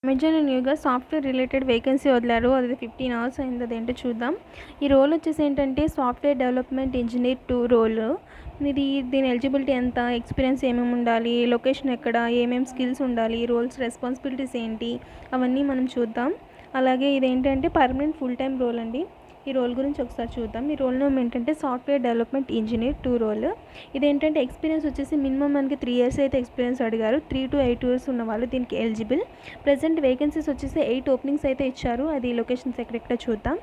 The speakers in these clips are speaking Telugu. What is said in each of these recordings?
అమెజాన్ న్యూగా సాఫ్ట్వేర్ రిలేటెడ్ వేకెన్సీ వదిలారు. అది 15 అవర్స్ అయింది. అదేంటో చూద్దాం. ఈ రోల్ వచ్చేసి ఏంటంటే సాఫ్ట్వేర్ డెవలప్మెంట్ ఇంజనీర్ 2 రోల్. దీని ఎలిజిబిలిటీ ఎంత, ఎక్స్పీరియన్స్ ఏమేమి ఉండాలి, లొకేషన్ ఎక్కడ, ఏమేమి స్కిల్స్ ఉండాలి, రోల్స్ రెస్పాన్సిబిలిటీస్ ఏంటి, అవన్నీ మనం చూద్దాం. అలాగే ఇదేంటంటే పర్మనెంట్ ఫుల్ టైం రోల్ అండి. ఈ రోల్ గురించి ఒకసారి చూద్దాం. ఈ రోల్ నేమ్ ఏంటంటే సాఫ్ట్వేర్ డెవలప్మెంట్ ఇంజనీర్ 2 రోల్. ఇదేంటంటే ఎక్స్పీరియన్స్ వచ్చేసి మినిమం మనకి 3 years అయితే ఎక్స్పీరియన్స్ అడిగారు. 3 to 8 years ఉన్న వాళ్ళు దీనికి ఎలిజిబుల్. ప్రజెంట్ వేకెన్సీస్ వచ్చేసి 8 ఓపెనింగ్స్ అయితే ఇచ్చారు. అది లొకేషన్స్ ఎక్కడెక్కడ చూద్దాం.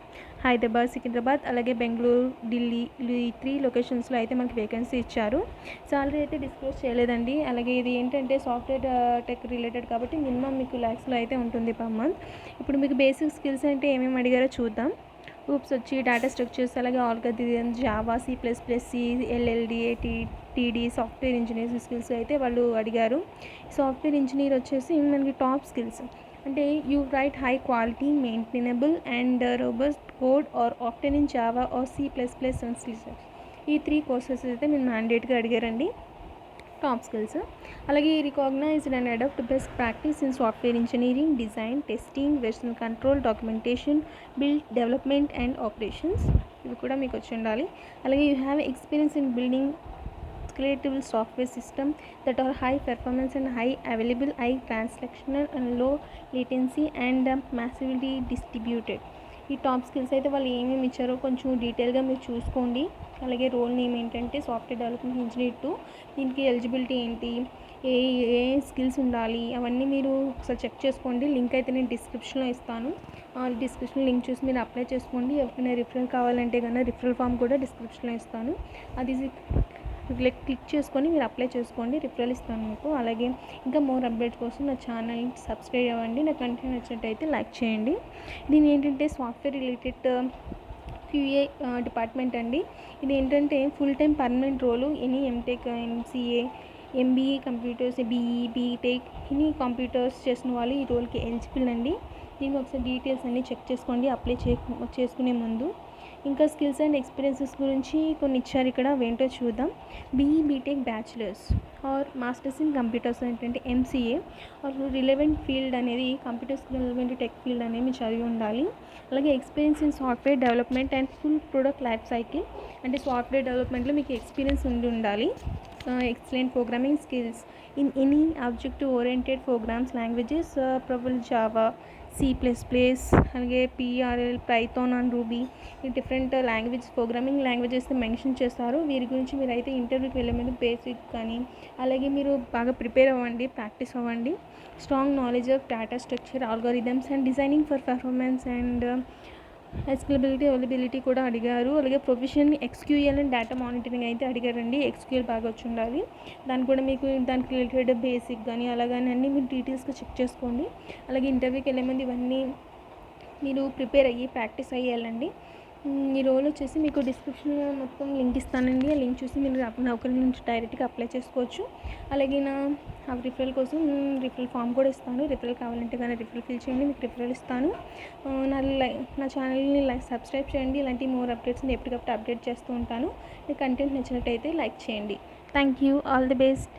హైదరాబాద్, సికింద్రాబాద్, అలాగే బెంగళూరు, ఢిల్లీ, ఈ 3 లొకేషన్స్లో అయితే మనకి వేకెన్సీ ఇచ్చారు. సాలరీ అయితే డిస్క్లోజ్ చేయలేదండి. అలాగే ఇది ఏంటంటే సాఫ్ట్వేర్ టెక్ రిలేటెడ్ కాబట్టి మినిమం మీకు ల్యాక్స్లో అయితే ఉంటుంది పర్ మంత్. ఇప్పుడు మీకు బేసిక్ స్కిల్స్ అంటే ఏమేమి అడిగారో చూద్దాం. గ్రూప్స్ వచ్చి డేటా స్ట్రక్చర్స్, అలాగే algorithms, Java, C++, C, LLDA, TD, software engineers skills అయితే వాళ్ళు అడిగారు. సాఫ్ట్వేర్ ఇంజనీర్ వచ్చేసి మనకి టాప్ స్కిల్స్ అంటే you write high quality, maintainable and robust code are often in Java or C++ ఈ 3 కోర్సెస్ అయితే మీరు మ్యాండేట్గా అడిగారండి. Top skills. అలాగే recognised and adapt best practice in software engineering, design, testing, version control, documentation, build, development and operations ఇవి కూడా మీకు వచ్చి ఉండాలి. అలాగే you have experience in building scalable software system that are high performance and high available, high transactional and low latency and massively distributed. ఈ టాప్ స్కిల్స్ అయితే వాళ్ళు ఏమేమి ఇచ్చారో కొంచెం డీటెయిల్గా మీరు చూసుకోండి. అలాగే రోల్ నేమ్ ఏంటంటే సాఫ్ట్వేర్ డెవలప్మెంట్ ఇంజనీర్ 2. దీనికి ఎలిజిబిలిటీ ఏంటి, ఏ ఏ స్కిల్స్ ఉండాలి, అవన్నీ మీరు ఒకసారి చెక్ చేసుకోండి. లింక్ అయితే నేను డిస్క్రిప్షన్లో ఇస్తాను. డిస్క్రిప్షన్ లింక్ చూసి మీరు అప్లై చేసుకోండి. ఎవరికైనా రిఫరల్ కావాలంటే కన్నా రిఫరల్ ఫామ్ కూడా డిస్క్రిప్షన్లో ఇస్తాను. అది క్లిక్ చేసుకొని మీరు అప్లై చేసుకోండి. రిఫరల్ ఇస్తాను మీకు. అలాగే ఇంకా మోర్ అప్డేట్స్ కోసం నా ఛానల్ని సబ్స్క్రైబ్ అవ్వండి. నా కంటెంట్ నచ్చినట్టయితే లైక్ చేయండి. దీని ఏంటంటే సాఫ్ట్వేర్ రిలేటెడ్ QA డిపార్ట్మెంట్ అండి. ఇది ఏంటంటే full time permanent role. Any MTech, MCA, MBA computers, BE, BTech any computers చేసిన వాళ్ళు ఈ రోల్కి ఎలిజిబుల్ అండి. దీనికి ఒకసారి డీటెయిల్స్ అన్నీ చెక్ చేసుకోండి అప్లై చేసుకునే ముందు. ఇంకా స్కిల్స్ అండ్ ఎక్స్పీరియన్సెస్ గురించి కొన్ని ఇచ్చారు ఇక్కడ, ఏంటో చూద్దాం. BE, BTech, bachelors or masters in computers ఏంటంటే MCA ఆర్ రిలవెంట్ ఫీల్డ్ అనేది కంప్యూటర్స్కి రిలవెంట్ టెక్ ఫీల్డ్ అనేది మీరు చదివి ఉండాలి. అలాగే experience in software development and full product life cycle అంటే సాఫ్ట్వేర్ డెవలప్మెంట్లో మీకు ఎక్స్పీరియన్స్ ఉండాలి. Excellent programming skills in any objective oriented programs languages, probable Java, C++, అలాగే PRL, పైథాన్ అండ్ రూబీ ఈ డిఫరెంట్ ప్రోగ్రామింగ్ లాంగ్వేజెస్ మెన్షన్ చేస్తారు. వీరి గురించి మీరు అయితే ఇంటర్వ్యూకి వెళ్ళే ముందు బేసిక్ కానీ అలాగే మీరు బాగా ప్రిపేర్ అవ్వండి, ప్రాక్టీస్ అవ్వండి. Strong knowledge of data structure, algorithms and designing for performance and scalability, availability కూడా అడిగారు. అలాగే profession SQL and data monitoring అయితే అడిగారండి. SQL బాగా వచ్చి ఉండాలి. దానికి కూడా మీకు దానికి రిలేటెడ్ బేసిక్ కానీ అలాగని అన్నీ మీరు డీటెయిల్స్గా చెక్ చేసుకోండి. అలాగే ఇంటర్వ్యూకి వెళ్ళే ముందు ఇవన్నీ మీరు ప్రిపేర్ అయ్యి ప్రాక్టీస్ అయ్యి వెళ్ళండి. ఈ రోల్ వచ్చేసి మీకు డిస్క్రిప్షన్లో మొత్తం లింక్ ఇస్తానండి. ఆ లింక్ చూసి మీరు నౌకరీ నుంచి డైరెక్ట్గా అప్లై చేసుకోవచ్చు. అలాగే నా రిఫరల్ కోసం రిఫరల్ ఫామ్ కూడా ఇస్తాను. రిఫరల్ కావాలంటే కానీ రిఫరల్ ఫిల్ చేయండి, మీకు రిఫరల్ ఇస్తాను. నా ఛానల్ని సబ్స్క్రైబ్ చేయండి. ఇలాంటి మోర్ అప్డేట్స్ని ఎప్పటికప్పుడు అప్డేట్ చేస్తూ ఉంటాను. మీ కంటెంట్ నచ్చినట్టయితే లైక్ చేయండి. Thank you. All the best.